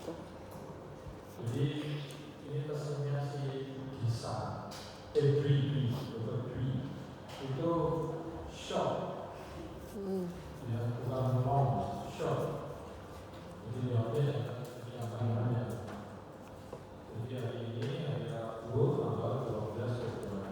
itu? Jadi ini pesannya si Gisa, Dwi, Dr. Dwi itu shock, ya bukan long, shock. Jadi jawabnya yang namanya. Jadi hari ini hari Rabu tanggal 12 Februari.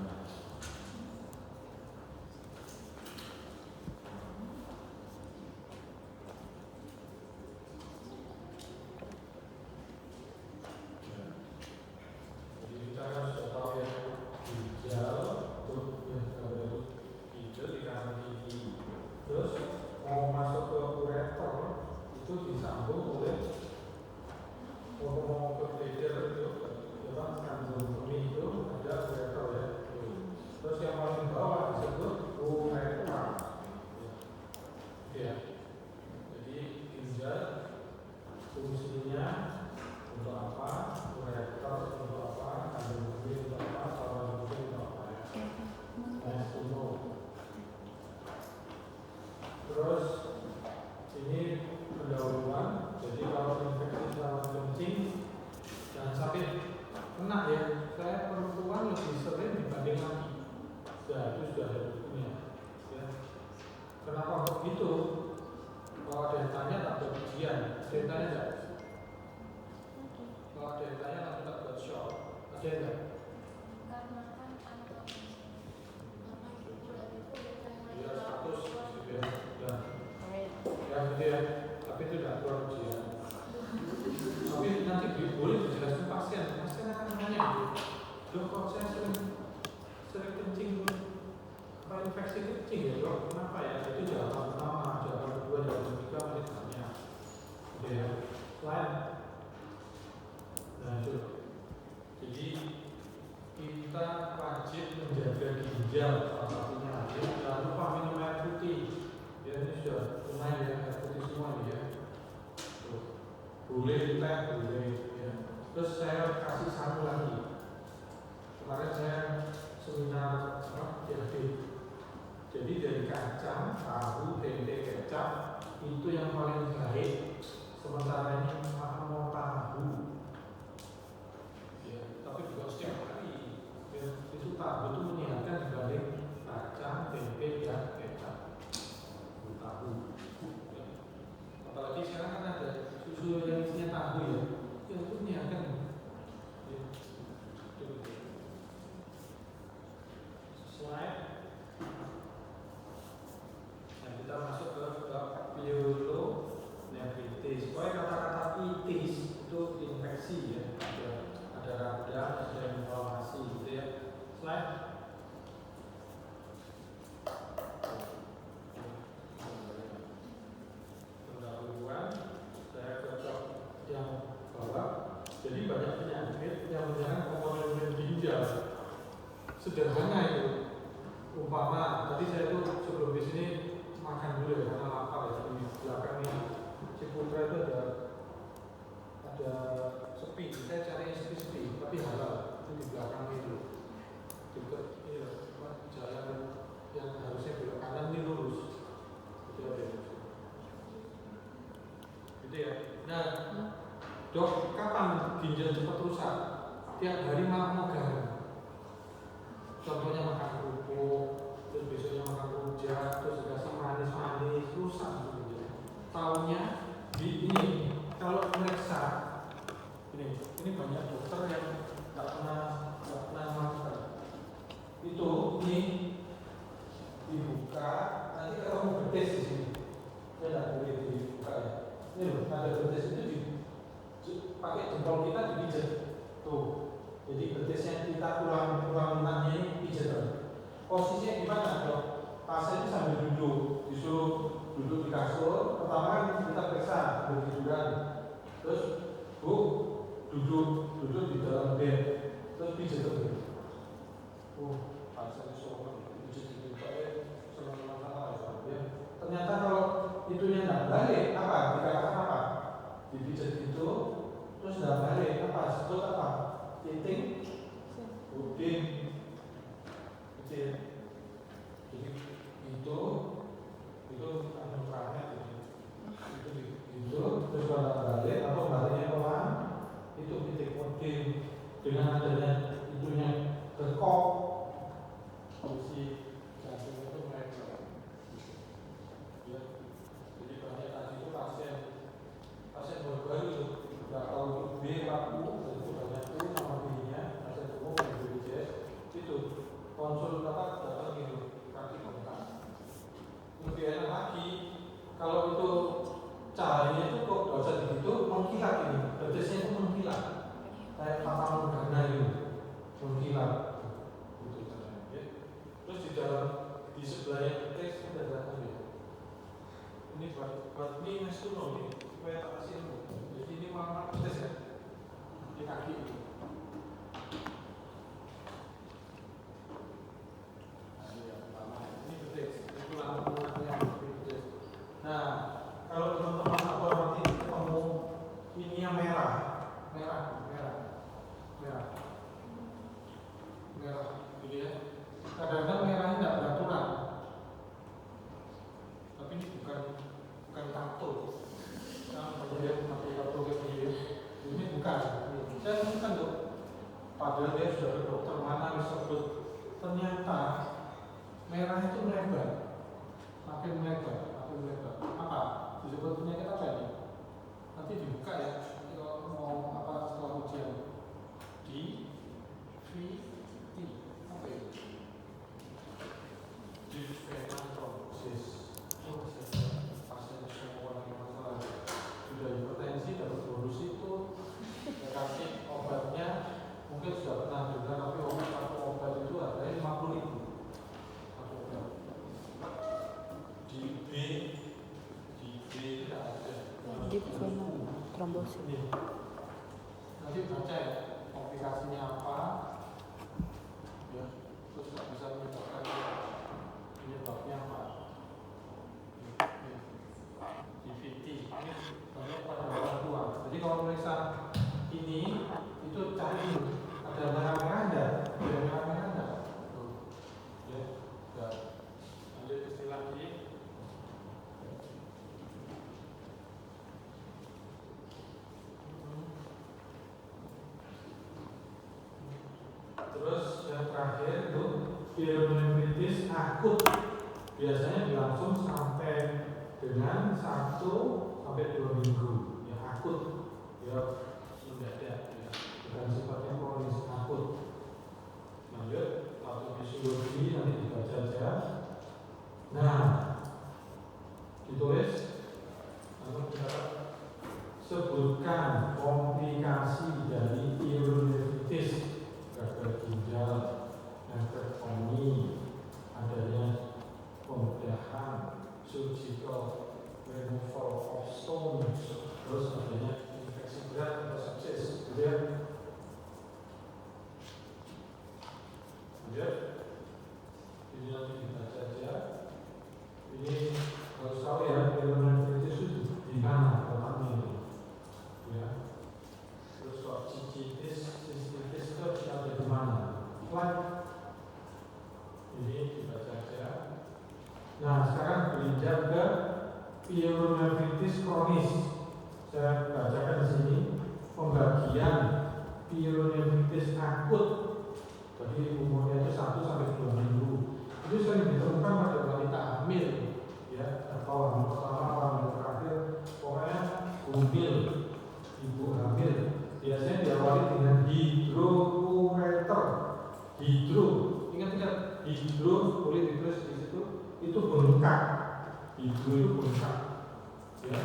Sederhana itu, umpama tadi saya tuh sebelum di sini makan dulu ya karena lapar ya. Di belakang ini Ciputra itu ada sepi, saya cari sepi-sepi tapi halal itu di belakang itu dekat ini jalan yang harusnya belok kanan ini lurus itu ada gitu ya. Nah dok, kapan ginjal cepat rusak? Tiap hari malah mau garam. Contohnya makan kerupuk, terus besoknya makan rujak, terus dikasih manis-manis, rusak gitu. Taunya ini kalau periksa ini banyak dokter yang nggak pernah makan. Itu ini dibuka, nanti kalau mau betes di sini, saya nggak boleh dibuka ya. Ini loh, ada betes itu pakai jempol kita dipijat tuh. Jadi betesnya kita kurang minatnya ini pijatan. Posisinya gimana dok? Pasien itu sambil duduk, disuruh duduk di kasur. Pertama kan kita periksa bertiduran, terus bu duduk di dalam bed, terus pijat tuh. Pasien disuruh pijat di bed, sama ya. Ternyata kalau itunya nggak balik, apa? Dikatakan apa? Dipijat itu, terus nggak balik, apa? Sebut apa? Titik, udin, gitu ya. Jadi itu anu terangnya itu terus kalau balik atau baliknya pelan, mungkin dengan adanya itunya berkok fungsi jantung itu melebar. Ya. Jadi banyak tadi itu pasien baru itu nggak tahu B, U, jadi banyak U sama B-nya, pasien umum yang BPJS itu konsul datang gitu kaki bengkak. Lebih enak lagi kalau itu cahayanya itu kok nggak usah begitu mengkilat ini, betisnya itu mengkilat kayak patah Morgana itu mengkilat gitu caranya. Ya. Terus di sebelahnya betis ada datang ya. Ini buat ini Mas Tuno ini supaya tak kasih ilmu. Jadi ini malah betis ya di kaki itu. Nah, kalau teman-teman apa nanti ketemu ini yang merah, gitu ya. Kadang-kadang merahnya tidak beraturan, tapi ini bukan tato. Nah, kemudian pakai tato kayak gini, ini bukan. Saya temukan tuh, padahal dia sudah ke dokter mana disebut, ternyata merah itu melebar, makin melebar. Apa? Disebut penyakit apa ini? Nanti dibuka ya. Nanti kalau mau apa setelah ujian. DVT apa itu? Diphenotrombosis. Pasien semua orang yang masalah sudah hipertensi dapat bonus itu kasih obatnya mungkin sudah pernah dengar tapi satu obat itu harganya 50.000. Trombosis. Nanti baca ya komplikasinya apa, ya, terus nggak bisa menyebabkan penyebabnya apa. DVT ini banyak pada orang tua. Jadi kalau meriksa ini itu cari ada merah-merah enggak, tuh, ya, enggak. Lanjut istilah lagi. Terus yang terakhir itu pyelonephritis akut, biasanya berlangsung sampai dengan 1 sampai 2 minggu, ya akut, ya mendadak, ya bukan sifatnya kronis, akut. Lanjut, patofisiologi nanti dibaca aja. Nah, ditulis, lalu kita sebutkan komplikasi dari pyelonephritis. Gagal ginjal, nefrektomi, adanya pembedahan, surgical removal of stones, terus adanya infeksi berat atau sepsis, gitu ya. Lanjut, ini nanti dibaca aja. Ini harus tahu ya, pyelonephritis itu di mana letaknya ini, ya. Terus kok cicitis itu ada di mana? Slide ini dibaca aja. Nah, sekarang berinjak ke pyelonephritis kronis. Saya bacakan di sini pembagian pyelonephritis akut. Jadi umurnya itu 1 sampai 2 minggu. Itu sering ditemukan pada wanita hamil, ya, atau hamil pertama atau hamil terakhir. Pokoknya hamil, ibu hamil. Biasanya diawali dengan hidroureter. Ingat hidro boleh ditulis di situ. Itu bengkak. Hidro itu bengkak. Ya.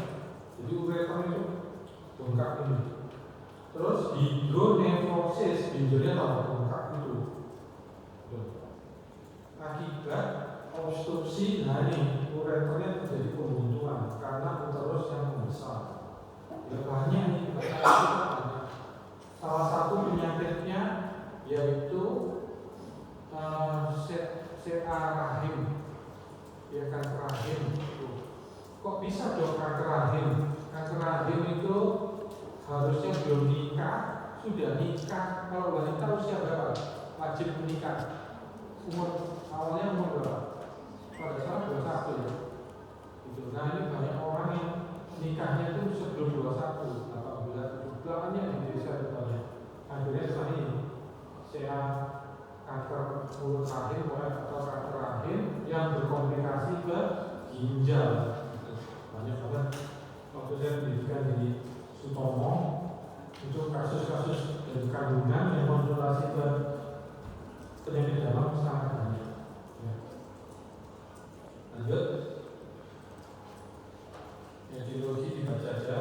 Jadi ureter itu bengkak ini. Terus hidronefrosis, ginjalnya tambah bengkak itu. Akibat obstruksi, nah ini ureternya terjadi pembuntuan karena uterus yang membesar. Ya banyak ini banyak. Salah satu penyakitnya yaitu CA rahim, ya kanker rahim. Kok bisa dong kanker rahim? Kanker rahim itu harusnya belum nikah, sudah nikah. Kalau wanita usia berapa? Wajib menikah. Awalnya umur berapa? Pada saat 21 ya. Gitu. Nah ini banyak orang yang nikahnya itu sebelum 21, 18, 17 banyak di desa itu banyak. Akhirnya setelah ini saya kanker mulut rahim atau kanker rahim yang berkomplikasi ke ginjal. Banyak banget waktu saya pendidikan di Sutomo itu kasus-kasus dari kandungan yang konsultasi ke penyakit dalam sangat banyak. Ya. Lanjut, etiologi dibaca aja,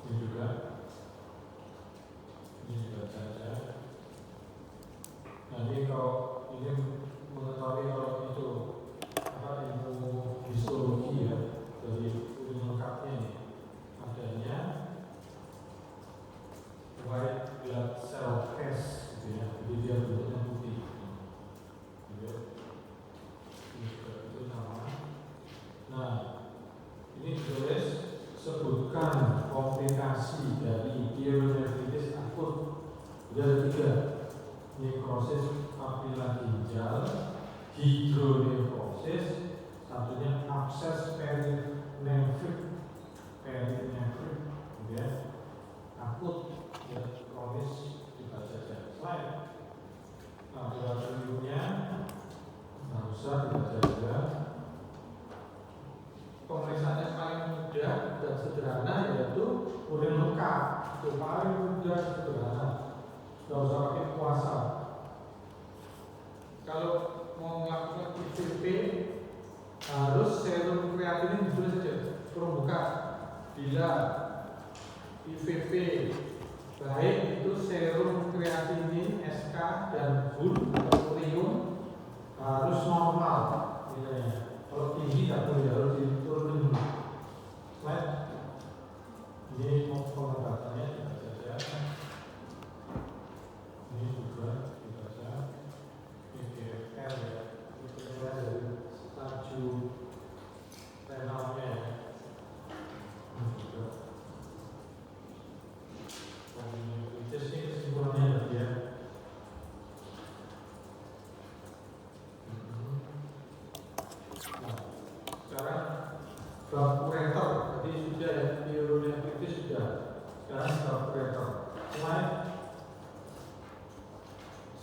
ini juga dibaca aja. Nah ini kalau ini mengetahui kalau itu ilmu histologi ya dari urin lengkapnya nih adanya white blood cell test gitu ya, jadi dia bentuknya putih gitu. Ini juga itu sama. Nah ini ditulis sebutkan komplikasi dari pielonefritis akut. Jadi ada 3, nekrosis papila ginjal, hidronefrosis, satunya abses perinefrik, gitu ya, akut, ya, kronis dibaca aja. Slide. Nah, dulunya nggak usah dibaca aja. Pemeriksaannya paling mudah dan sederhana yaitu urin lengkap, itu paling mudah sederhana. Nggak usah pakai puasa. Kalau mau melakukan IVP harus serum kreatinin ditulis saja, kurung buka. Bila IVP baik itu serum kreatinin SK dan HUN atau urium harus normal nilainya. Kalau tinggi tak boleh, harus diturunin dulu. Slide. Ini pengobatannya dibaca saja. Ini juga dibaca. EGFR ya, itu dari stadium renalnya ya. Ini juga. Komunitas ini kesimpulannya tadi ya. Nah, sekarang bab ureter tadi sudah ya, pielonefritis sudah. Sekarang bab ureter. Slide.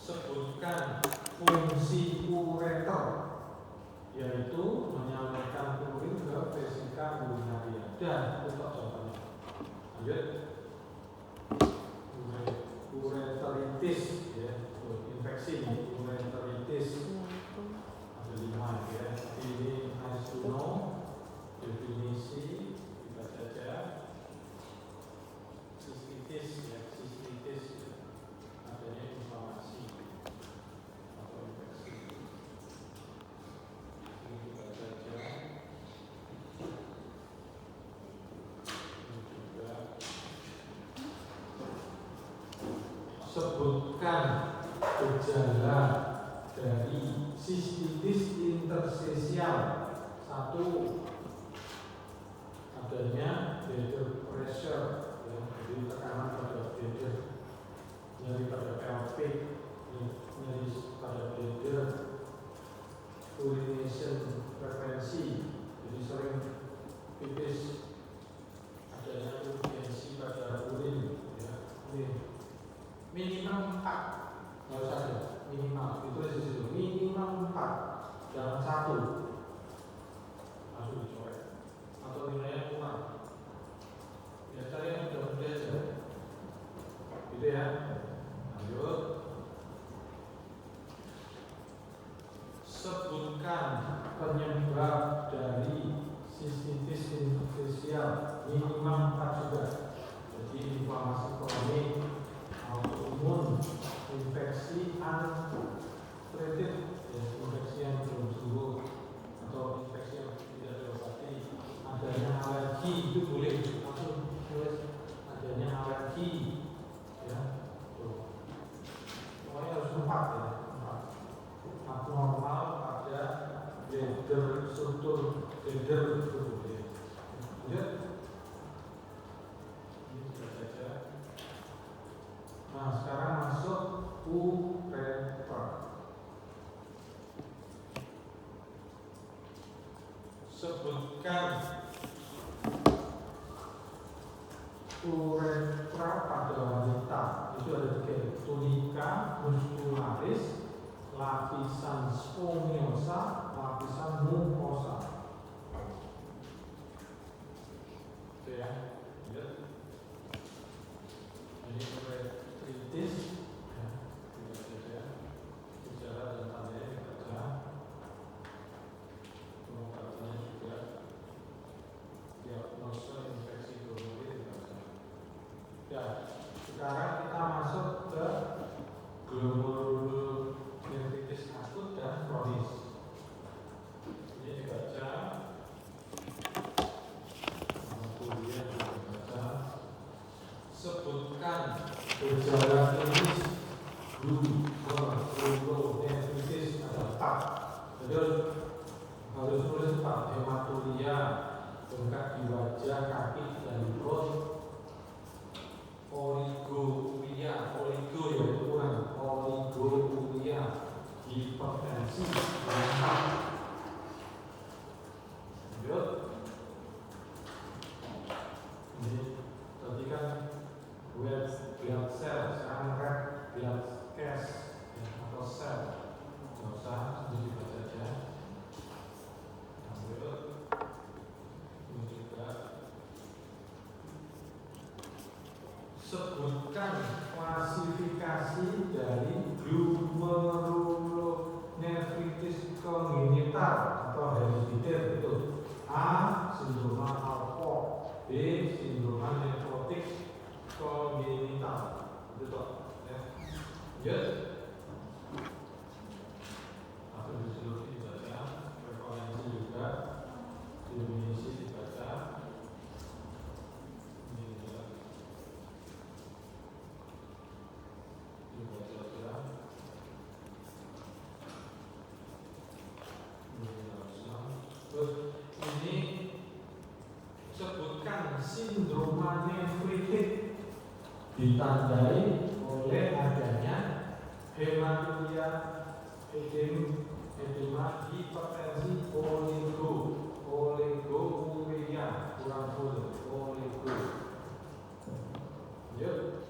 Sebutkan fungsi ureter, yaitu menyampaikan urin ke vesika urinaria. Dan itu jawabannya. Lanjut. Ureteritis ya, infeksi ureteritis ada 5 ya. Ini nice to know, definisi dibaca aja. Sistitis ya, sistitis adanya inflamasi atau infeksi. Ini dibaca aja. Ini juga. Sebutkan gejala dari sistitis interstisial. 1, adanya bladder pressure ya, jadi tekanan pada bladder, nyeri pada pelvic, nyeri pada bladder, urination frekuensi, jadi sering pipis, adanya urgensi pada urin ya. Ini minimal 4, harus ada minimal, ditulis di situ minimal 4, jangan 1 langsung dicoret atau nilainya kurang. Ya cari yang mudah-mudah aja, gitu ya. Lanjut. Sebutkan penyebab dari sistitis interstisial, minimal 4 juga. Jadi inflamasi kronik, autoimun, infeksi untreated ya, infeksi yang belum sembuh atau infeksi yang tidak diobati, adanya alergi, itu boleh langsung tulis adanya alergi ya. Tuh. Pokoknya harus 4 ya, 4. Abnormal pada bladder, struktur bladder itu boleh. Lanjut. Ini sudah saja. Nah, sekarang masuk ureter. Sebutkan uretra pada wanita. genital. Itu ada 3, tunica muscularis, lapisan sponiosa, lapisan mucosa. Oke ya, lihat. Ini kritis, ya, tidak saja bicara dan tanda dibaca, pengobatannya juga, diagnosa infeksi glomeruli dibaca. Ya, sekarang kita masuk ke glomerulonefritis akut dan kronis. Ini dibaca, kemudian dibaca. Sebutkan gejala klinis glomerulonefritis ada 4. Jadi harus tulis 4. Hematuria, bengkak di wajah, kaki dan perut. Oliguria, oligo yaitu kurang, oliguria, hipertensi, lancar. Lanjut. Ini tadi kan red blood cell, sekarang red blood cells atau sel. Nggak usah, ini dibaca saja. Lanjut. Ini juga. Sebutkan klasifikasi dari glomerulonefritis kongenital atau herediter itu. A. Sindroma Alport, B. Sindroma nefrotik kongenital. Itu toh, ya. Lanjut. Atau fisiologi dibaca, prevalensi juga, definisi dibaca. Ini juga dibaca saja. Terus ini sebutkan sindroma nefritik, ditandai oleh adanya hematuria, edema, hipertensi, oligouria, kurang full, oligo. Yuk.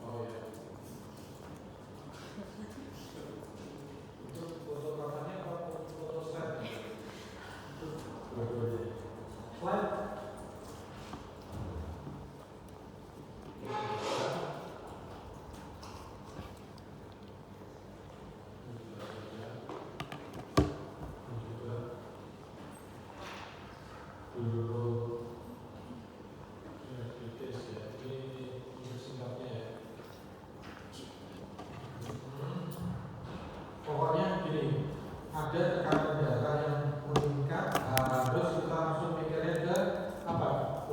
Oh ya. Itu foto kamarnya atau foto slide? Dua-duanya. Slide. Pokoknya gini, ada tekanan darah yang meningkat, harus kita langsung mikirnya ke apa?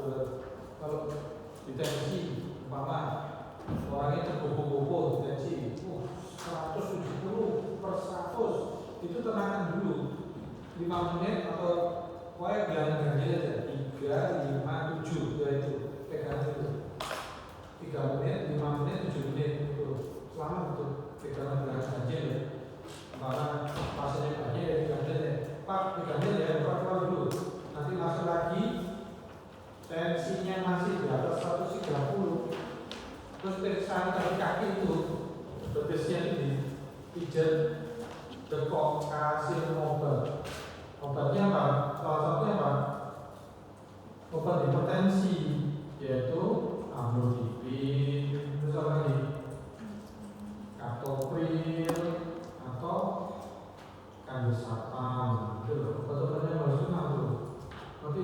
Kalau hipertensi, umpama orangnya tergopoh-gopoh hipertensi, 170/100, itu tenangkan dulu 5 menit atau pokoknya bilang ganjil aja 3, 5, 7 ya itu pegangan itu 3 menit, 5 menit, 7 menit itu selama itu pegangan ganjil ya. Karena pasiennya banyak ya diganjil ya, Pak diganjil ya, keluar dulu, nanti masuk lagi tensinya masih di atas 130, terus periksaan kaki itu betisnya ini pijat, dekok, kasih obatnya apa? Salah satunya apa? Obat hipertensi, yaitu amlodipin, terus apa lagi? Captopril atau kandesapan, itu loh. Obat-obatnya harus kenal tuh. Nanti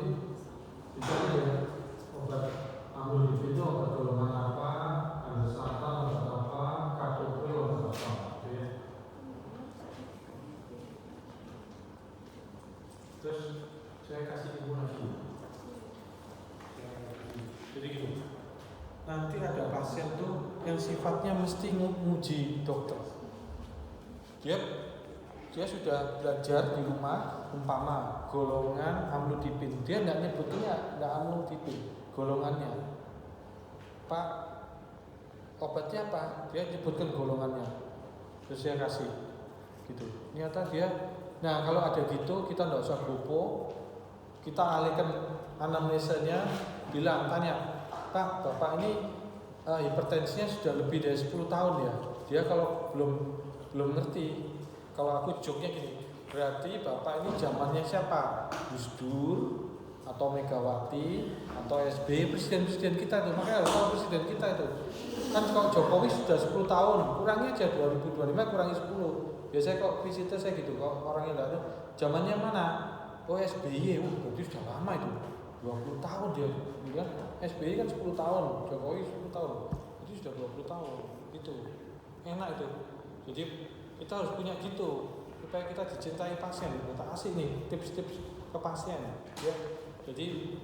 bisa ya obat amlodipin itu obat golongan apa, kandesapan obat apa, captopril obat apa, gitu ya. Terus saya kasih ibu lagi. Jadi gitu. Nanti ada pasien tuh yang sifatnya mesti nguji dokter. Dia sudah belajar di rumah, umpama golongan amlodipin, dia nggak nyebutnya nggak amlodipin, golongannya. Pak, obatnya apa? Dia nyebutkan golongannya. Terus saya kasih, gitu. Ternyata dia, nah kalau ada gitu kita nggak usah gopo, kita alihkan anamnesanya, bilang, tanya, Pak, Bapak ini hipertensinya sudah lebih dari 10 tahun ya. Dia kalau belum ngerti, kalau aku joknya gini, berarti Bapak ini zamannya siapa? Gus Dur atau Megawati atau SBY, presiden-presiden kita itu. Makanya harus tahu presiden kita itu. Kan kalau Jokowi sudah 10 tahun, kurangi aja 2025 kurangi 10. Biasanya kok visitor saya gitu, kok orangnya enggak ada. Zamannya mana? Oh SBY, berarti sudah lama itu. 20 tahun dia. Ya, SBY kan 10 tahun, Jokowi 10 tahun. Jadi sudah 20 tahun. Itu. Enak itu. Jadi kita harus punya gitu supaya kita dicintai pasien. Kita kasih nih tips-tips ke pasien ya. Jadi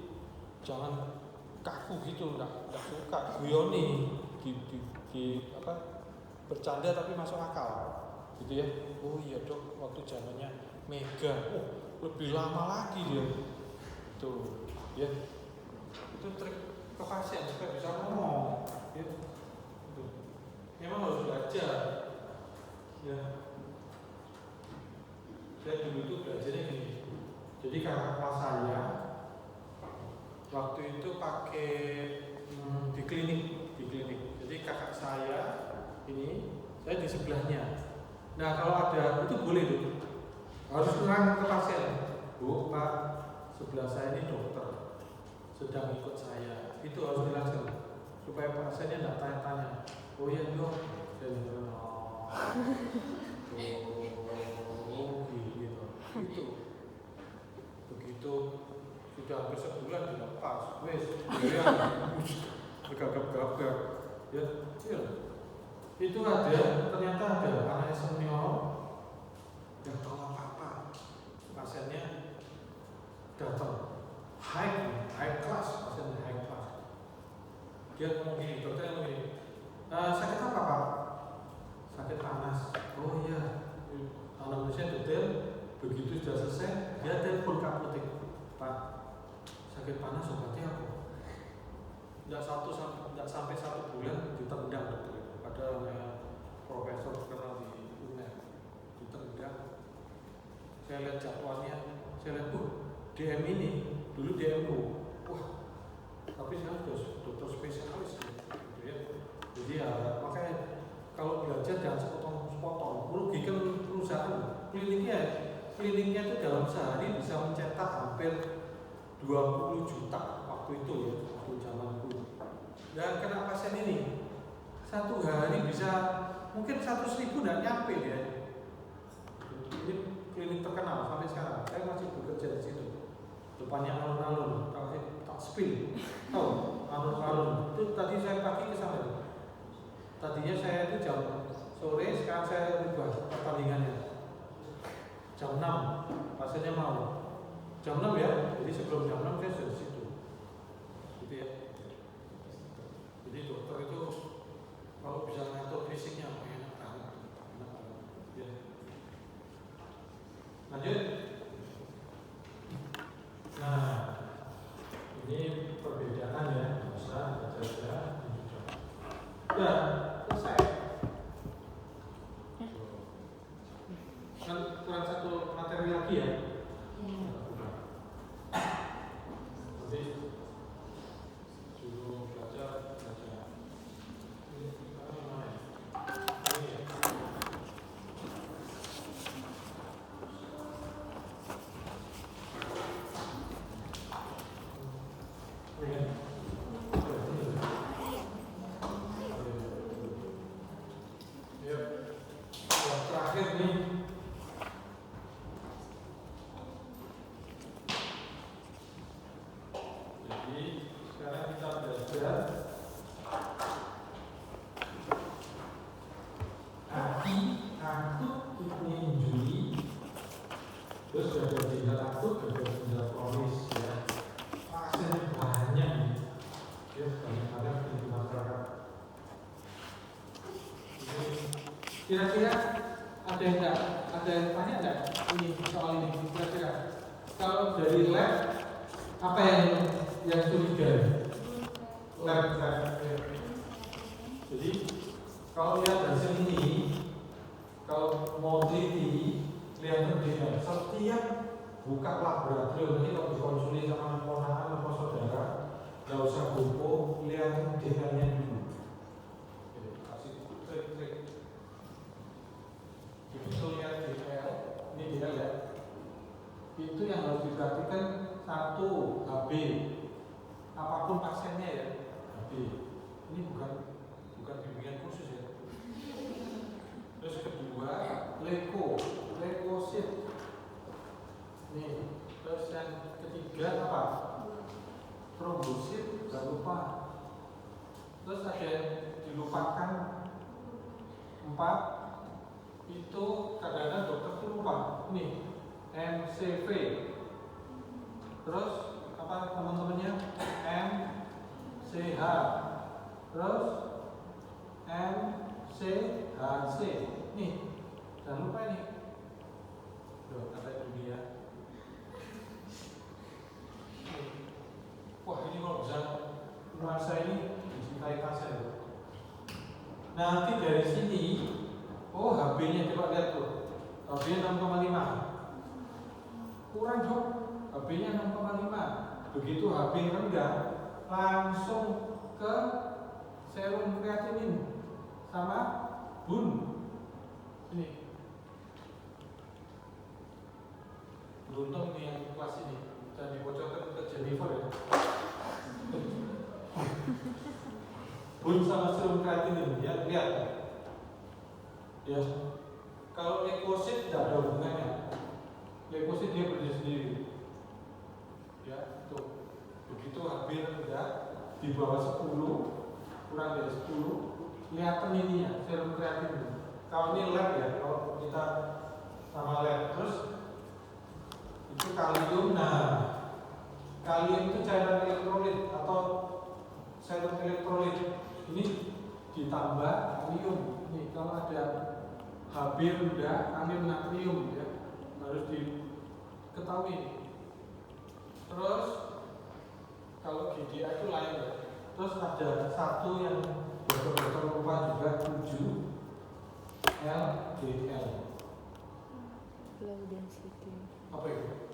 jangan kaku gitu, enggak suka guyoni di apa bercanda tapi masuk akal gitu ya. Oh iya Dok, waktu zamannya Mega lebih lama lagi dia tuh ya. Itu trik ke pasien supaya bisa ngomong ya. Itu memang harus belajar ya. Saya dulu itu belajarnya gini. Jadi kakak kelas saya waktu itu pakai di klinik. Jadi kakak saya ini, saya di sebelahnya. Nah kalau ada itu boleh tuh, harus terang ke pasien. Bu, Pak, sebelah saya ini dokter sedang ikut saya. Itu harus dijelaskan supaya pasiennya tidak tanya-tanya. Oh iya Dok, saya bilang gitu. Begitu sudah hampir sebulan dilepas, wes, dia gagap-gagap, ya. Itu ternyata ada anak senior yang tahu apa-apa, pasiennya datang, high class, pasiennya high class. Dia ngomong gini, dokternya ngomong gini, sakit apa Pak? Sakit panas. Oh iya, anamnesnya detail. Begitu sudah selesai, dia telepon ke apotek, Pak, sakit panas obatnya apa? Tidak sampai 1 bulan ditendang dokter itu. Ada profesor terkenal di UNER, ditendang. Saya lihat jadwalnya, saya lihat DM ini dulu DMO, wah, tapi saya sudah dokter spesialis gitu ya. Jadi ya makanya kalau belajar jangan sepotong-sepotong, merugikan perusahaan. Kliniknya itu dalam sehari bisa mencetak hampir 20 juta waktu itu ya, waktu zamanku. Dan kena pasien ini 1 hari bisa mungkin 100.000 tidak nyampe dia. Ini klinik terkenal sampai sekarang. Saya masih bekerja di situ. Depannya alun-alun, tak spill. Tahu alun-alun itu tadi saya pagi ke sana. Tadinya saya itu jam sore, sekarang saya ubah pertandingannya. Jam 6, pasiennya mau. Jam 6 ya, jadi sebelum jam 6 saya sudah di situ. Gitu ya. Jadi dokter itu kalau bisa ngatur fisiknya enak banget. Ya. Lanjut. Nah, ini perbedaan ya, bisa baca-baca. Ya, selesai. Kan kurang 1 materi lagi ya. Nanti dulu baca. Yang terakhir nih. Terus gagal ginjal akut, gagal ginjal kronis ya. Pasien banyak nih. Ya, banyak di masyarakat. Kira-kira ada yang tanya enggak ini soal ini? Kira-kira kalau dari lab apa yang curiga? Lab. Jadi kalau lihat hasil ini, kalau mau teliti lihat berbeda. Setiap buka laboratorium nanti kalau dikonsuli sama ponakan atau saudara, nggak usah gopo, lihat detailnya dulu. Jadi, kasih trik-trik. Begitu lihat detail, ini detail ya. Itu yang harus diperhatikan satu, HB. Apapun pasiennya ya, HB. Ini bukan bimbingan khusus ya. Terus kedua, leukosit. Nih, terus yang ketiga apa? Trombosit, jangan lupa. Terus ada yang dilupakan 4, itu kadang-kadang dokter tuh lupa. Nih, MCV. Terus apa teman-temannya? MCH. Terus MCHC. Nih, jangan lupa ini. Loh, kata dunia. Wah, ini kalau bisa merasa ini dicintai pasien. Nanti dari sini, oh HB-nya coba lihat tuh. HB-nya 6,5. Kurang dong. HB-nya 6,5. Begitu HB rendah, langsung ke serum kreatinin sama bun. Ini. Beruntung ini yang kelas ini. Dan dibocorkan ke Jennifer ya. Bun sama serum kreatinin ya, lihat ya. Kalau leukosit tidak ada hubungannya. Leukosit dia berdiri sendiri ya, tuh. Begitu HB rendah di bawah 10, kurang dari 10, kelihatan ininya serum kreatinin. Kalau ini lab ya, kalau kita sama lab. Terus itu kalium. Nah, kalium itu cairan elektrolit atau serum elektrolit. Ini ditambah kalium. Nih, kalau ada HB rendah, kalium natrium ya, harus diketahui. Terus kalau GDA itu lain ya. Terus ada satu yang dokter lupa juga, 7 LDL. Low density. Apa itu?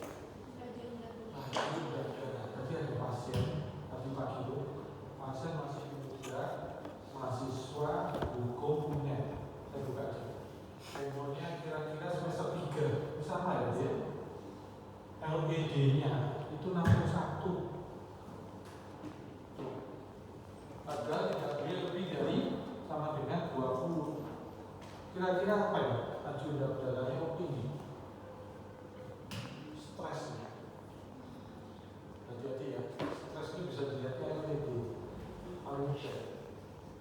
Nah, itu udah tadi ada pasien tadi pagi itu, pasien masih muda, mahasiswa hukum UNED. Saya buka aja. Umurnya kira-kira semester 3, sama ya dia. LPD-nya itu 61. Padahal tidak boleh lebih dari sama dengan 20. Kira-kira apa ya? Laju darahnya kok tinggi. Stres. Hati-hati ya. Stres itu bisa dilihat LPD.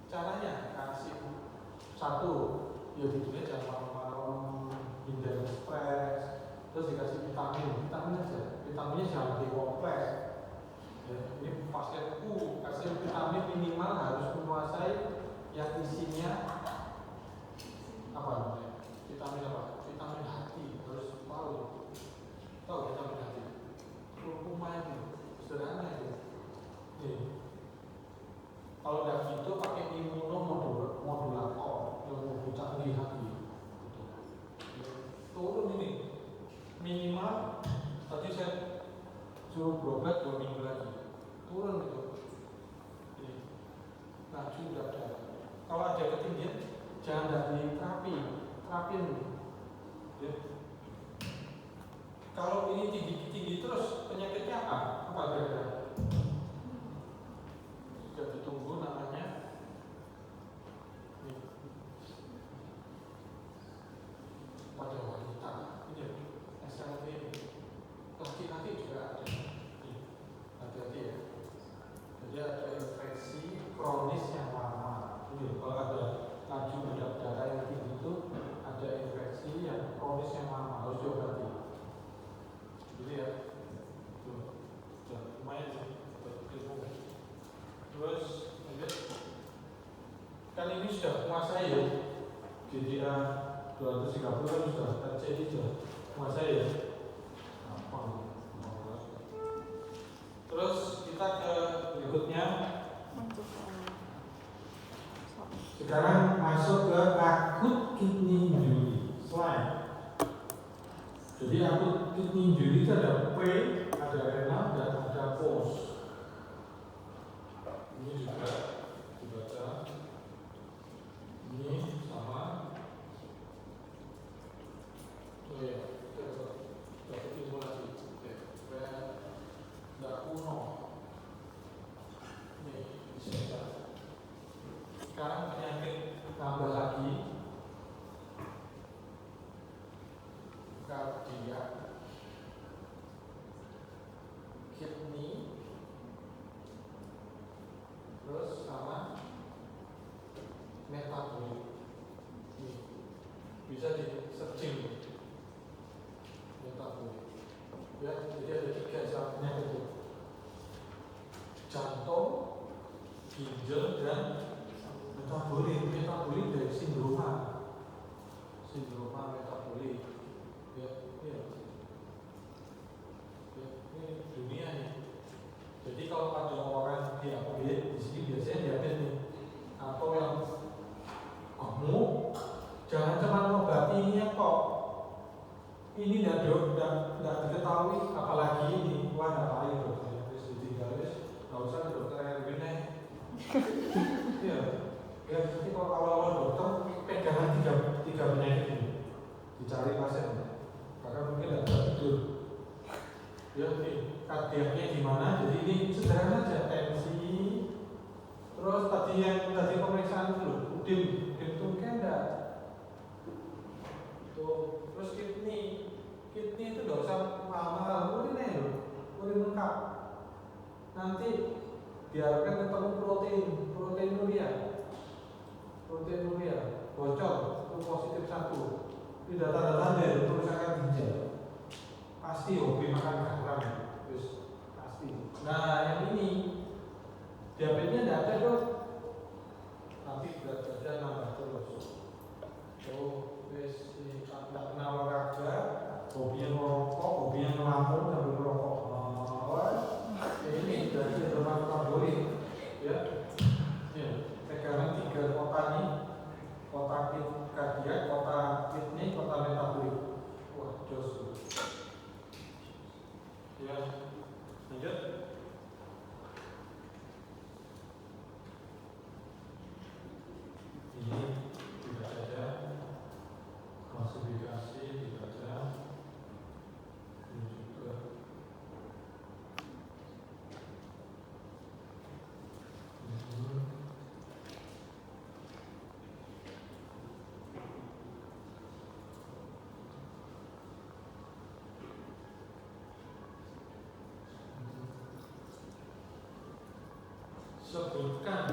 Caranya kasih satu, ya tidurnya jangan malam-malam, hindari stres. Terus dikasih vitamin aja. Vitaminnya jangan dikompleks. Ya, ini pasienku kasih vitamin minimal harus menguasai yang isinya apa namanya? Vitamin apa? Vitamin hati. Harus tahu vitamin hati. Kurkuma itu sederhana itu. Nih. Kalau udah gitu pakai imunomodulator yang lebih canggih lagi. Turun ini minimal tadi saya suruh berobat 2 minggu lagi. Turun itu. Nah, sudah ada. Kalau ada ketinggian, jangan dari terapin. Ya. Kalau ini tinggi terus, penyakitnya apa? Apa kira-kira? Sudah ditunggu namanya. Nih. Pada wanita, ini SLT, laki-laki juga ada. Hati-hati ya. Jadi ada infeksi kronis yang lama. Ini kalau ada laju darah yang tinggi itu ada infeksi yang kronis yang lama, harus diobati. Jadi ya, tuh, lumayan sih. Terus kan ini sudah menguasai ya. GDA 230 kan sudah terjadi sudah menguasai ya. Terus kita ke berikutnya. Sekarang masuk ke akut kidney injury. Slide. Jadi akut kidney injury itu ada pain, ada renal, dan ada pause. Ini juga dibaca. Ini sama. Oh ya, dapat ilmu lagi. Oke, supaya nggak kuno. Nih, bisa. Sekarang penyakit tambah lagi. Kardiak, kidney, terus sama metabolik. Nih, bisa di searching metabolik. Ya, jadi ada 3 zat penyakit itu: jantung, ginjal, dan metabolik. Metabolik dari sindroma metabolik. Ya, ya. Ini dunia nih. Jadi kalau ada orang diabetes, di sini biasanya diabetes nih, atau yang gemuk, jangan cuma mengobati ini kok. Ini tidak diketahui, apalagi ini. Wah, nggak lain dokter. Terus ditinggal, nggak usah ke dokter Erwin nih. Ya, jadi kalau awal-awal dokter pegangan tiga penyakit ini, dicari pasien. Karena mungkin tidak bisa tidur. Ya, kardiaknya gimana? Jadi ini sederhana saja, tensi. Terus tadi pemeriksaan dulu, udin itu kan enggak. Tuh, terus kidney itu nggak usah mahal, urin lengkap. Nanti biarkan ketemu proteinuria, bocor, itu positif 1. Ini data-data dari kerusakan ginjal. Pasti hobi makan garam, terus pasti. Nah, yang ini diabetesnya tidak ada dong, tapi berat badan nambah terus. Oh, wes tidak pernah olahraga, hobinya merokok, hobinya ngelamun sambil merokok. Ini berarti ada metabolik, ya. Pegangan 3 kota ini, kota kardiak, kota kidney, kota metabolik. Wah, jos. Ya, lanjut. Ini tidak saja klasifikasi dibaca. Ini juga sebutkan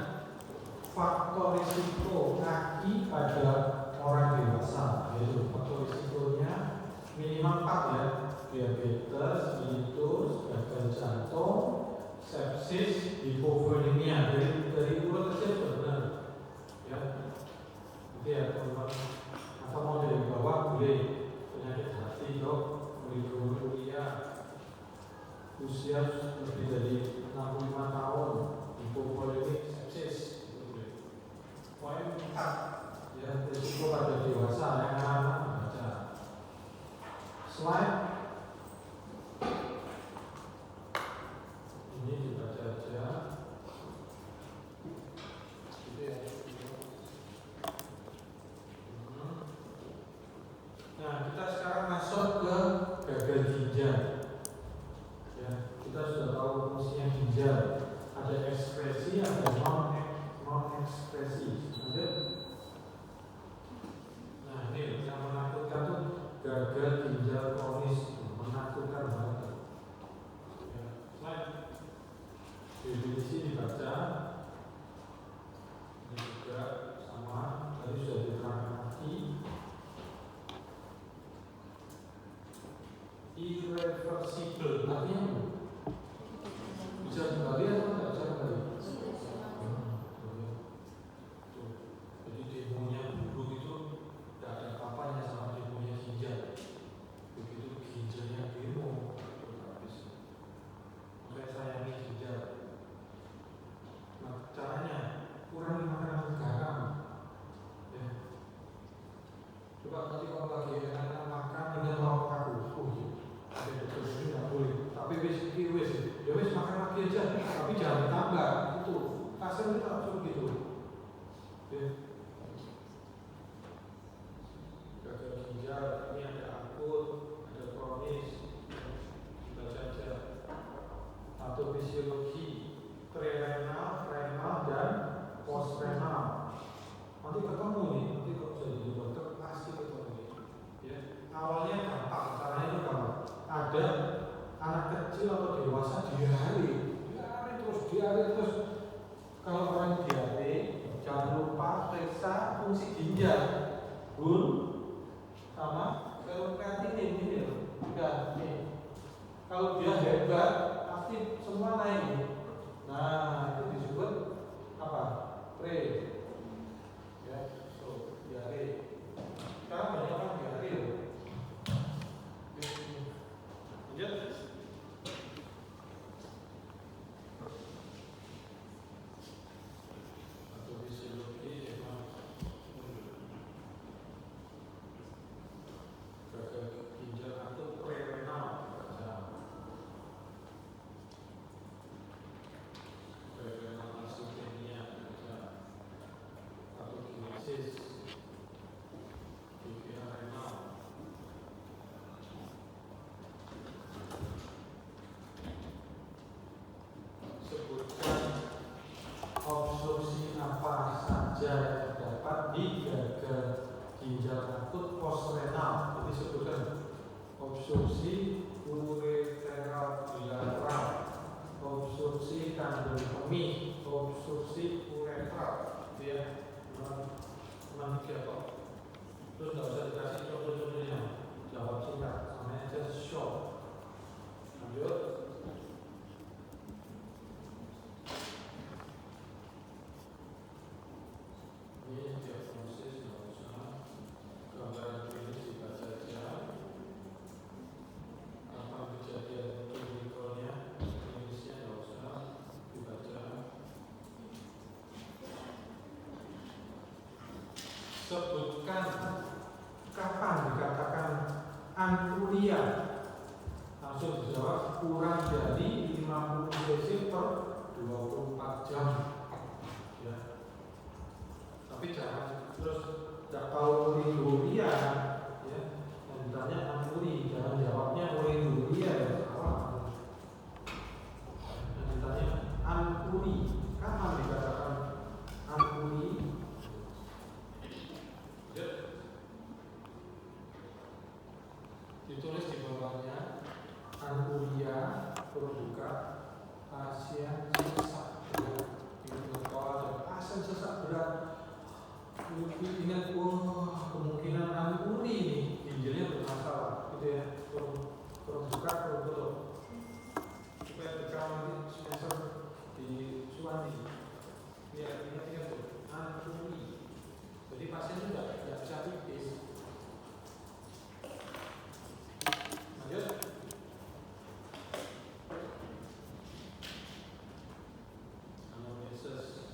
faktor risiko kaki pada orang dewasa, yaitu faktor risikonya minimal 4 ya: diabetes, mellitus, gagal jantung, sepsis, hipovolemia. Dari urut saja benar, ya. Nanti ya teman-teman, atau mau dari bawah boleh: penyakit hati, dok, poliuria, usia lebih dari 65 tahun, hipovolemik, sepsis, itu boleh. Poin 4, ya, risiko pada dewasa yang anak baca. Slide ini dibaca aja. Gitu ya. Nah, kita sekarang masuk ke gagal ginjal. Ya, kita sudah tahu fungsinya ginjal. Ada ekspresi, ada non ekspresi. Lanjut. Nah, ini yang menakutkan tuh gagal ginjal kronis, menakutkan banget. Ya, slide. Definisi dibaca. Ini juga sama, tadi sudah diterangkan lagi. Irreversible, artinya bisa kembali atau tidak bisa kembali? Jadi demonya buruk itu tidak ada apa-apanya sama demonya ginjal. Begitu ginjalnya demo, habis. Makanya sayangi ginjal. Nah, caranya kurangi makanan garam. Ya. Coba tadi kalau lagi enak makan dengan lauk paku, ya wes makan lagi aja, tapi jangan ditambah itu. Kasar itu absurd gitu. Ya. Gagal ginjal ini ada akut, ada kronis, kita saja. Patofisiologi prerenal, renal dan postrenal. Nanti ketemu nih, nanti kalau jadi dokter pasti ketemu nih. Ya. Awalnya gampang, caranya itu gampang. Ada anak kecil atau dewasa diare terus. Kalau orang diare, jangan lupa periksa fungsi ginjal, bun, sama serum kreatinin ini loh. Enggak, nih. Kalau dia hebat, pasti semua naik. Nah, itu disebut apa? Pre. Ya, so diare. Sekarang banyak orang diare loh. Lanjut. Obstruksi apa saja yang terdapat di gagal ginjal akut postrenal. Jadi sebutkan obstruksi ureteral bilateral, obstruksi kandung kemih, obstruksi uretral. Itu ya, cuma 3 kok. Terus nggak usah dikasih contoh-contohnya, jawab singkat, namanya aja short. Lanjut. Ini diagnosis nggak usah, gambaran klinis dibaca saja. Apa kejadian klinikalnya, klinisnya nggak usah dibaca. Sebutkan kapan dikatakan anuria. Langsung dijawab kurang dari 50 cc per 24 jam. Ya. Tapi jangan terus tidak tahu urinduria, ya. Dan ditanya anuri, jangan jawabnya urinduria ya salah. Dan ditanya anuri, kapan dikatakan anuri? Ya. Ditulis di bawahnya anuria berbuka pasien sesak berat, dan pasien sesak berat. Ingat, wah kemungkinan anuri nih ginjalnya bermasalah, gitu ya. Kurang buka, kurang tutup. Supaya ketika nanti semester di Suwandi, ya ingat tuh anuri. Jadi pasien itu tidak bisa tipis. Lanjut.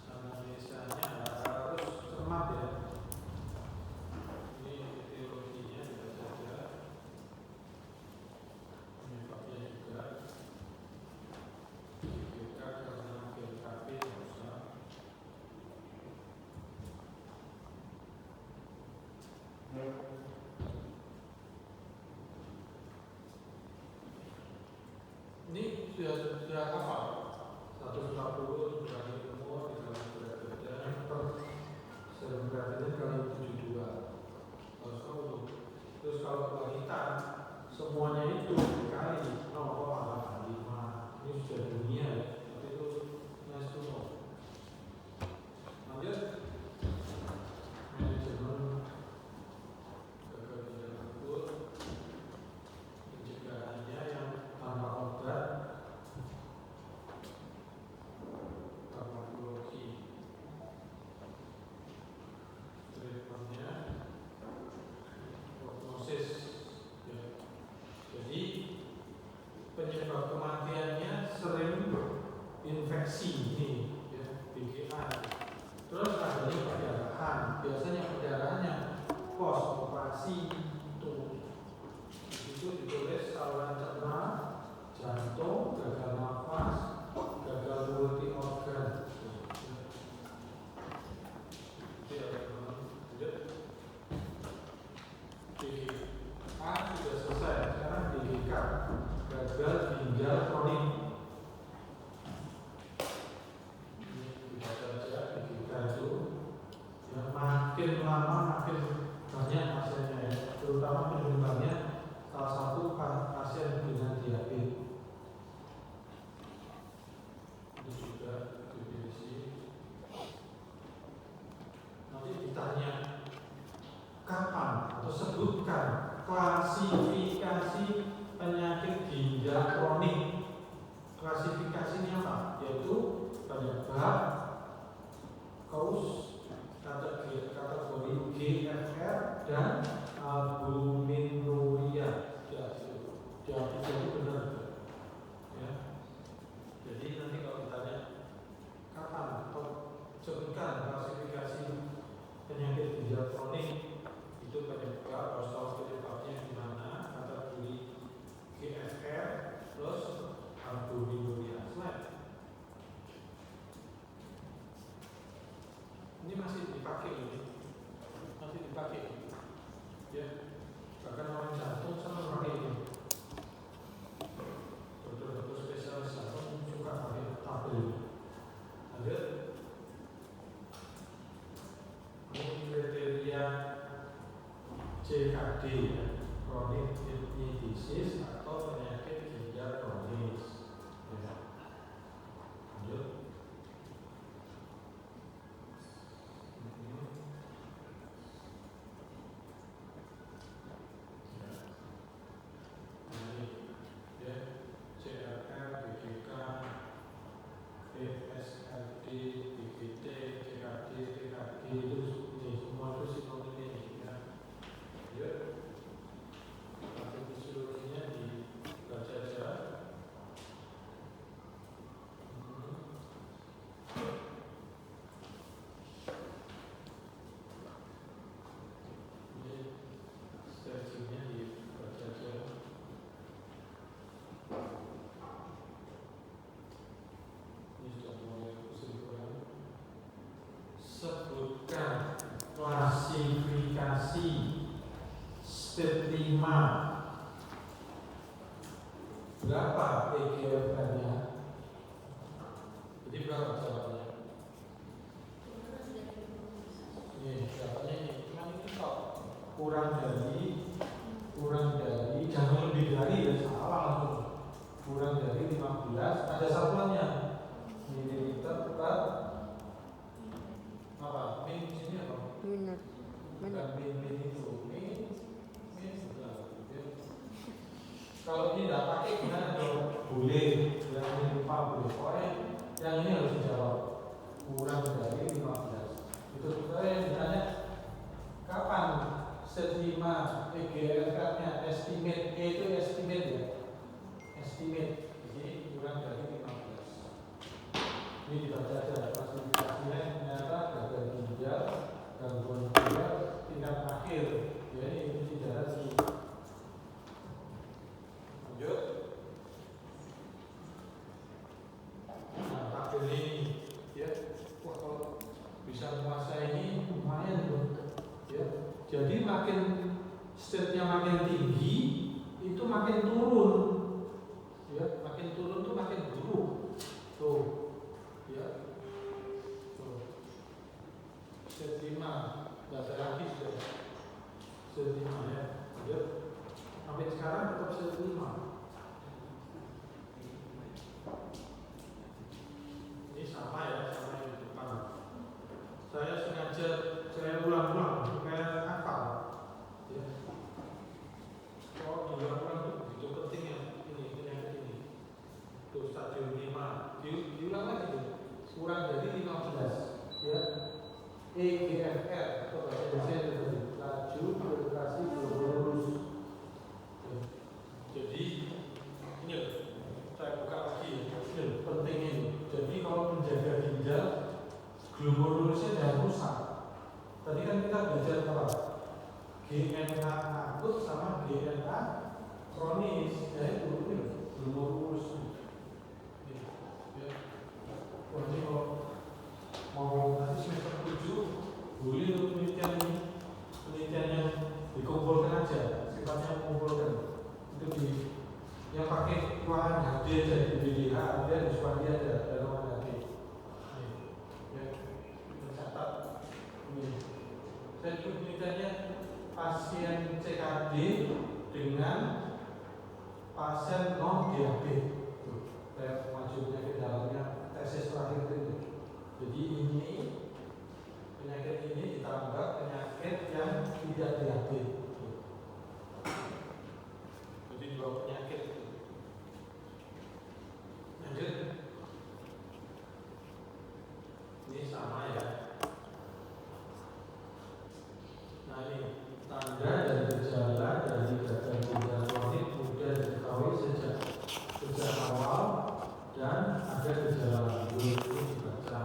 Anamnesanya harus cermat ya. Ini etiologinya juga saja. Penyebabnya juga. Kita karena GKP nggak usah. Ini sudah hafal 140 kali umur dikali berat badan per serum kreatinin kali 72. Harus tahu tuh. Terus kalau wanita semuanya itu dikali 0,85. Ini sudah dunia ya. Tapi itu nice to know. Lanjut. Manajemen gagal ginjal akut, pencegahannya yang tanpa obat, farmakologi, treatmentnya, prognosis. Ya. Jadi penyebab klasifikasinya apa? Yaitu pada bab kaus kategori GFR dan albuminuria. Ya, itu benar. Ya. Jadi nanti kalau ditanya kapan atau sebutkan klasifikasi penyakit ginjal kronik, itu pada bab harus tahu penyebabnya di mana, kategori GFR plus albuminuria. Ini masih dipakai ya, bahkan orang jantung sama pakai ini. Dokter-dokter spesialis jantung suka pakai tabel ini. Lanjut. Ini kriteria CKD ya, chronic kidney disease atau penyakit ginjal kronis. Ya. Lanjut. Sebutkan klasifikasi step 5. Berapa EGFR-nya? Jadi berapa jawabannya? Ini jawabannya ini, cuma ini kok kurang dari jangan lebih dari ya salah langsung. Kurang dari 15, ada satuannya mililiter per apa? Min sini apa? Minat. Bukan min itu min sudah. Kalau ini tidak pakai gimana dong? Boleh, yang ini lupa boleh. Pokoknya yang ini harus dijawab. Kurang dari 15. Itu saya ditanya kapan step 5 EGFR-nya estimate, itu estimate ya. Estimate. Jadi kurang dari 15. Ini dibaca aja klasifikasinya ternyata gagal ginjal, gangguan ginjal tingkat akhir. Ya ini tidak sih. Lanjut. Nah, tabel ini ya, wah kalau bisa menguasai ini lumayan loh. Ya, jadi makin state-nya makin tinggi, itu makin turun. Ya, makin turun tuh makin buruk. Tuh. Ya. Tuh. State 5. Baca lagi sudah. State 5 ya. Ya. Sampai sekarang tetap state 5. Ini sama ya, sama yang di depan. Saya sengaja saya ulang-ulang supaya hafal. Ya. Oh, diulang-ulang itu begitu penting ya. Ini penyakit ini. Tuh stadium 5. Diulang lagi tuh. Kurang dari 15. Ya. EGFR atau bahasa Indonesia itu tadi laju filtrasi glomerulus. Jadi ini saya buka lagi ya. Ini penting ini. Jadi kalau menjaga ginjal glomerulusnya jangan rusak. Tadi kan kita belajar apa? GNK akut sama GNK kronis. Ya itu glomerulus. Ya. Jadi kalau mau nanti semester 7 boleh untuk penelitian ini, penelitian yang dikumpulkan aja, sifatnya mengumpulkan itu di yang pakai ruangan HD aja di BDH ada di Swadi ada ruangan HD. Ya, mencatat ini. Saya itu penelitiannya pasien CKD dengan pasien non diabetes. Saya maju penyakit dalamnya tesis terakhir itu. Jadi ini penyakit ini ditambah penyakit yang tidak diabetes. Jadi dua penyakit itu. Lanjut. ada gejala lambung itu dibaca.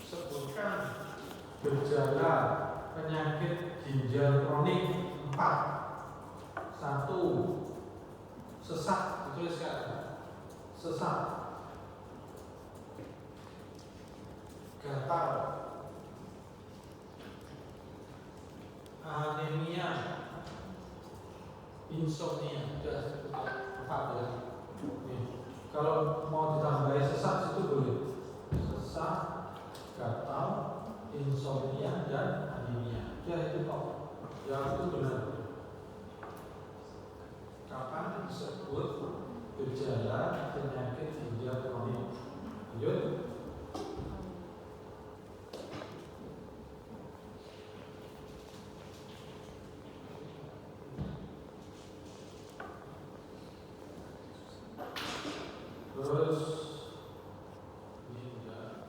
Sebutkan gejala penyakit ginjal kronik 4. 1. Sesak, dituliskan. Sesak. Gatal. Anemia. Insomnia. Sudah 4 ya. Nih. Kalau mau ditambahin sesak itu boleh. Sesak, gatal, insomnia, dan anemia. Ya itu kok. Yang itu benar. Kapan disebut gejala penyakit ginjal kronik? Lanjut. Terus ini udah.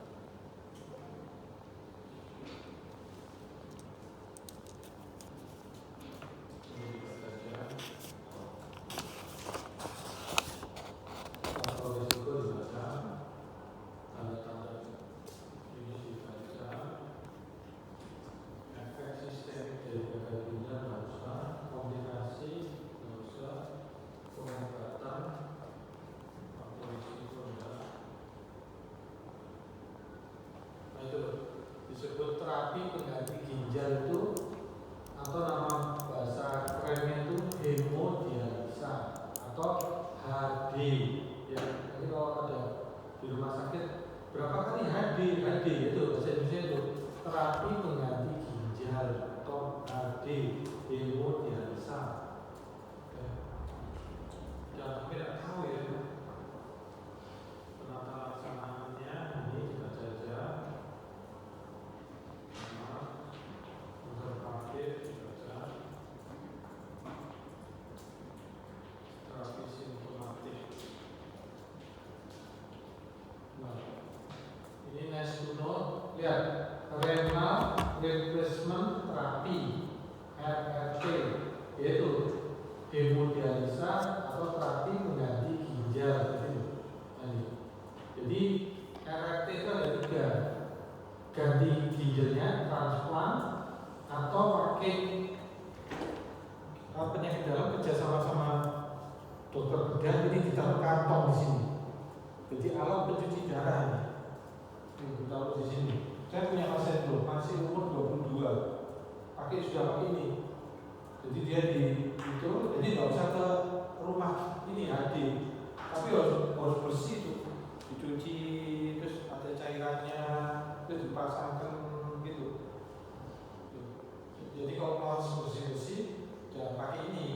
Disebut terapi pengganti ginjal itu atau nama bahasa kerennya itu hemodialisa atau HD ya. Jadi kalau ada di rumah sakit berapa kali HD itu bahasa Indonesia itu terapi pengganti ginjal atau HD hemodialisa. Jangan sampai tidak tahu ya penata laksanaannya, ini dibaca saja. Terapi simptomatik. Nah, ini next to know. Lihat, renal replacement therapy (RRT) yaitu hemodialisa atau terapi pengganti ginjal. Jadi RRT itu ada 3. Ganti ginjalnya, transplant, atau pakai penyakit dalam kerjasama sama dokter bedah. Ini ditaruh kantong di sini. Jadi alat pencuci darah ini ditaruh di sini. Saya punya pasien dulu, masih umur 22, sudah pakai ini. Jadi dia di itu, jadi nggak usah ke rumah ini HD, tapi harus bersih tuh, dicuci, terus ada cairannya, terus dipasangkan gitu. Jadi kalau mau bersih-bersih jangan pakai ini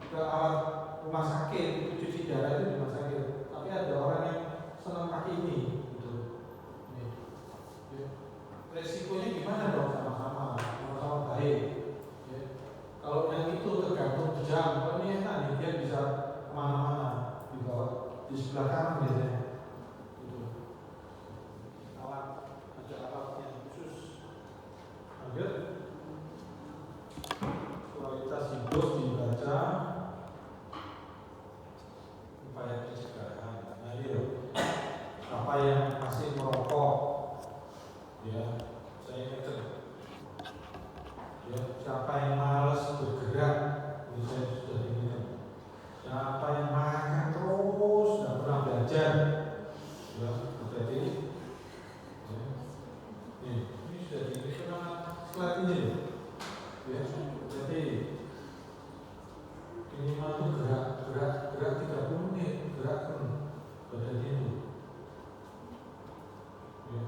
ke alat rumah sakit, itu cuci darah itu di rumah sakit. Tapi ada orang yang senang pakai ini gitu. Nih. Ya. Resikonya gimana dong? Sama-sama baik ya. Kalau yang itu tergantung jam, kalau ini enak nih, dia bisa kemana-mana dibawa di sebelah kanan biasanya gitu. Alat, ada alatnya khusus. Lanjut. Kualitas hidup dibaca, upaya pencegahan. Nah ini loh, apa yang masih merokok ya, saya ingatkan ya, siapa yang malas bergerak, ini saya sudah ingatkan. Siapa yang makan terus tidak pernah belajar ya, berarti ya. Ini sudah diingatkan slide ini loh ya. Jadi minimal itu gerak 30 menit, gerakkan badan itu ya.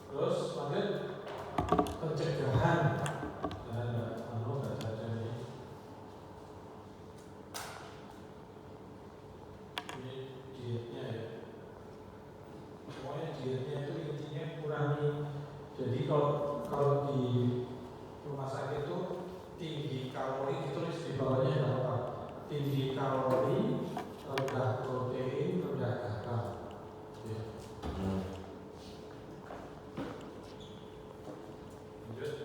Terus lanjut pencegahan. Nggak saja nih. Ini dietnya ya. Semuanya dietnya itu intinya kurangi. Jadi kalau di rumah sakit itu tinggi kalori, ditulis di bawahnya ada apa? Tinggi kalori, rendah protein, rendah garam. Ya. Lanjut.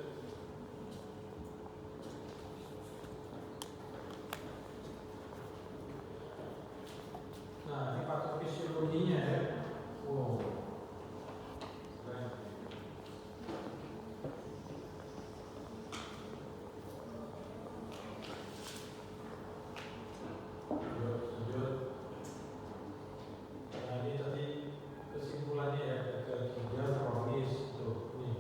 fisiologinya ya. Wow. Keren. Lanjut. Nah ini tadi kesimpulannya ya, gagal ginjal kronis tuh nih.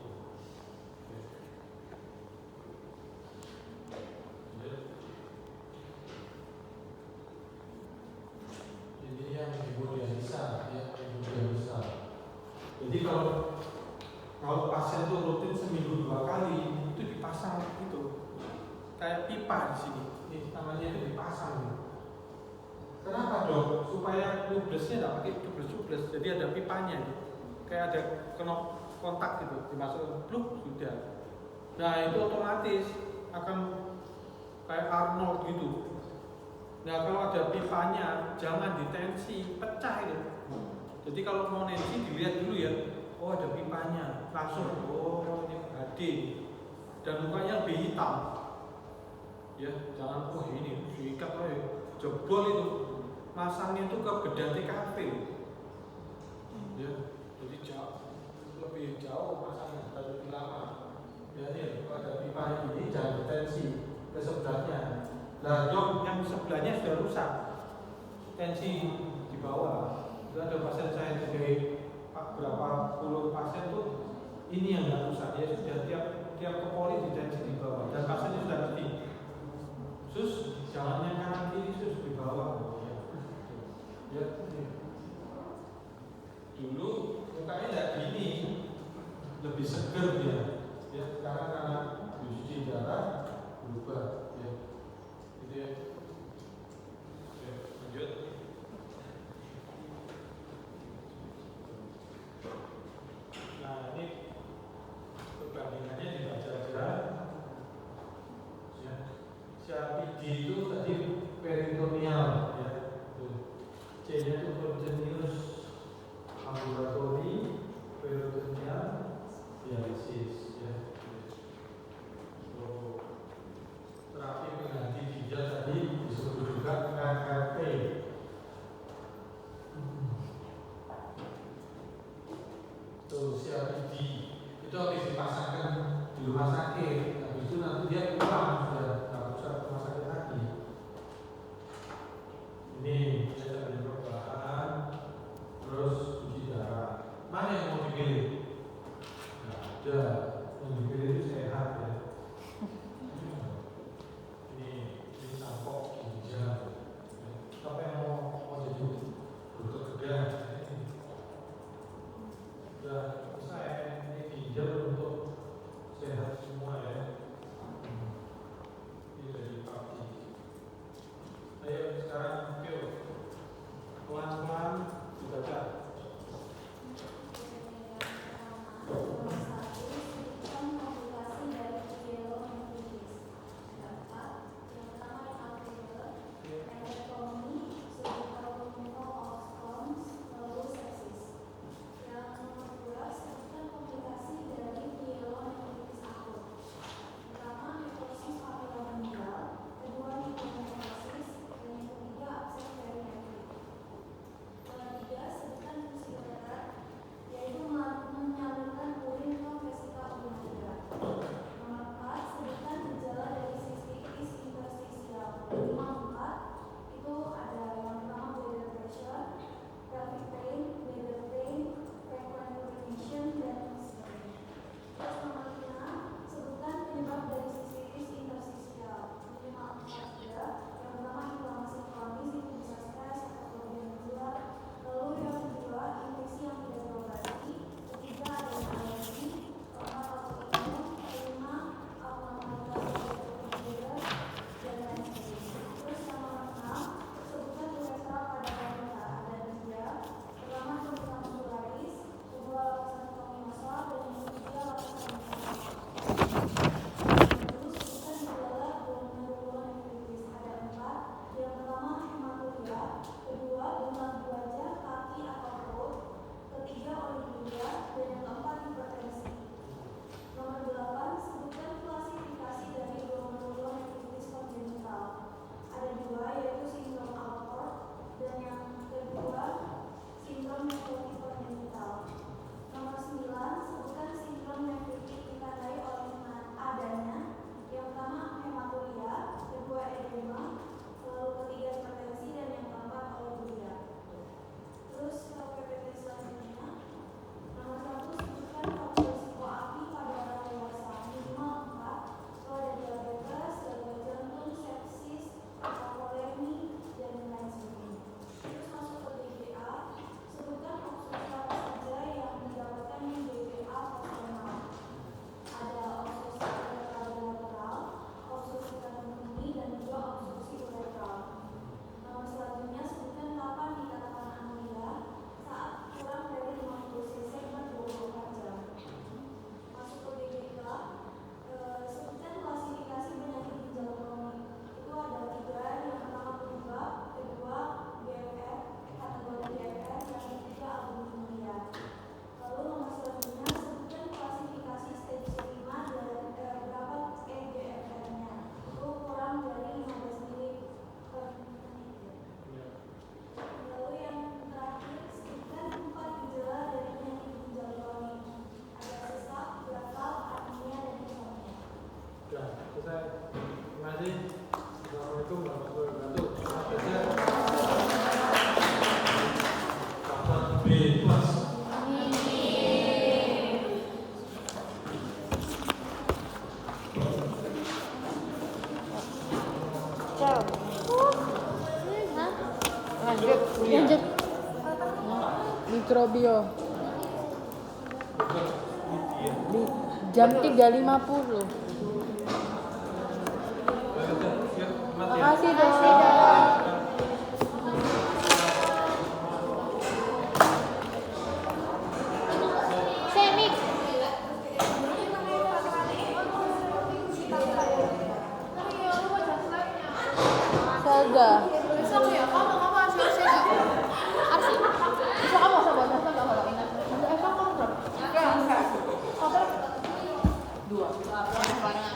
Lanjut. Ini yang hemodialisa ya, hemodialisa. Jadi kalau pasien tuh rutin seminggu 2 kali itu dipasang gitu kayak pipa di sini. Ini namanya itu dipasang nih. Kenapa dok? Supaya tublesnya tidak pakai tubles. Jadi ada pipanya nih. Kayak ada kontak gitu, dimasukkan pluk sudah. Nah itu otomatis akan kayak Arnold gitu. Nah kalau ada pipanya jangan ditensi, pecah itu. Jadi kalau mau nensi dilihat dulu ya. Oh ada pipanya, langsung. Oh ini HD dan mukanya lebih hitam. Ya jangan ini diikat jebol itu. Masangnya itu ke bedah TKP. Ya jadi lebih jauh masangnya, lebih lama. Ya ini kalau ada pipa ini jangan tensi ke sebelahnya. Nah dok yang sebelahnya sudah rusak, tensi di bawah. Itu ada pasien saya dari berapa puluh pasien tuh ini yang nggak rusak, ya sudah tiap ke poli di tensi di bawah dan pasiennya sudah ngerti. Sus jangan yang kanan kiri, sus di bawah. Ya, dulu mukanya tidak gini, lebih seger dia. Ya sekarang karena dicuci darah berubah. Ya, gitu ya. Oke, lanjut. Nah ini perbandingannya dibaca aja. Ya, CRPD itu tadi peritoneal ya. C-nya itu continuous ambulatory peritoneal dialisis ya. So, terapi pengganti ginjal tadi disebut juga KRT. Tuh CRPD itu habis dipasangkan di rumah sakit, habis itu nanti dia pulang sudah nggak usah ke rumah sakit lagi. Ini saya ada perubahan, terus cuci darah. Mana yang mau dipilih? Nggak ada. Yang dipilih itu sehat ya. Ini sampok ginjal. Siapa yang mau jadi dokter bedah? Sudah selesai. Ini ginjal untuk sehat semua ya. Ini dari pagi. Ayo sekarang pelan-pelan dibaca. Kedua, Assalamualaikum warahmatullahi wabarakatuh. B plus. Lanjut. Mikrobio. Di jam 3.50. Makasih dong. Semik. Saga.